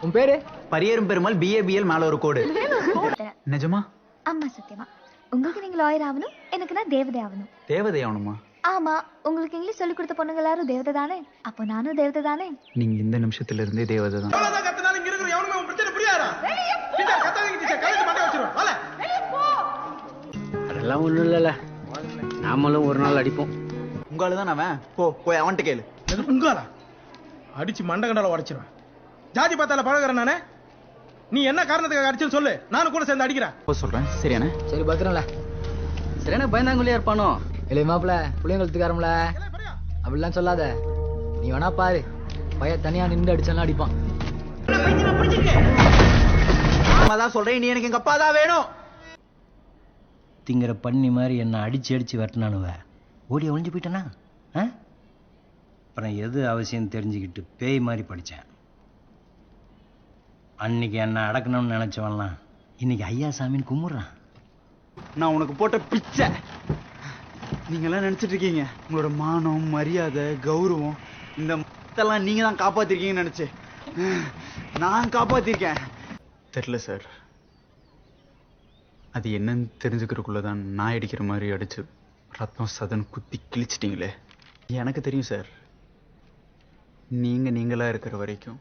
உன் பேரு? பரியரும் பெருமாள் BABL மேல ஒரு கோடு. நிஜமா? அம்மா சத்தியமா. உங்களுக்கு நீங்க லாயர் ஆகணும், எனக்கு நான் தேவதை ஆகணும். தேவதை ஆகணுமா? ஆமா, உங்களுக்கு இங்கிலீஷ் சொல்லி கொடுத்த பொண்ணுங்க எல்லாரும் தேவதை தானே, அப்போ நானும் தேவதை தானே. நீங்க இந்த நிமிஷத்துல இருந்தே தேவதை தான். அதெல்லாம் ஒண்ணும் இல்லல, நாமளும் ஒரு நாள் அடிப்போம். உங்கால தான் அவன். போய் அவன்கிட்ட கேளு. உங்காலா அடிச்சு மண்டகண்டால உடைச்சிருவேன். ஜாதி பார்த்தால பழகிறேன் நானே. நீ என்ன காரணத்துக்காக அடிச்சுன்னு சொல்லு, நானும் கூட சேர்ந்து அடிக்கிறேன். சொல்றேன் சரியானே? சரி பத்திரம்ல. சரியான பயந்தாங்குள்ளியா இருப்பானோ? இல்லையே மாப்பிள்ள, புளியங்கழுத்துக்காரம்ல அப்படிலாம் சொல்லாத. நீ வேணா பாரு, பையன் தனியா நின்று அடிச்சாலும் அடிப்பான். தான் சொல்றேன், நீ எனக்கு எங்க அப்பா தான் வேணும். திங்கிற பண்ணி மாதிரி என்ன அடிச்சு அடிச்சு வெட்டினானுவ. ஓடி ஒழிஞ்சு போயிட்டனா? அப்புறம் எது அவசியம் தெரிஞ்சுக்கிட்டு பேய் மாதிரி படித்தேன். அன்னைக்கு என்ன அடக்கணும்னு நினைச்சவன்லாம் இன்னைக்கு ஐயா சாமின்னு கும்பிட்றான். நான் உனக்கு போட்ட பிச்சை. நீங்க எல்லாம் நினைச்சிட்டு இருக்கீங்க உங்களோட மானம், மரியாதை, கௌரவம் இந்த மத்தெல்லாம் நீங்க தான் காப்பாத்திருக்கீங்கன்னு நினைச்சு நான் காப்பாத்திருக்கேன். தெரியல சார், அது என்னன்னு தெரிஞ்சுக்கிறதுக்குள்ளதான் நாய் அடிக்கிற மாதிரி அடிச்சு ரத்தம் சதன் குத்தி கிழிச்சிட்டீங்களே. எனக்கு தெரியும் சார், நீங்களா இருக்கிற வரைக்கும்,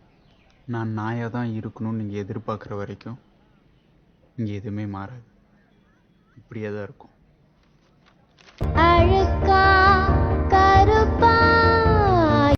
நான் நாயா தான் இருக்கணும்னு நீங்க எதிர்பார்க்குற வரைக்கும் இங்க எதுவுமே மாறாது. இப்படியே தான் இருக்கும். அழுக்கா கருப்பா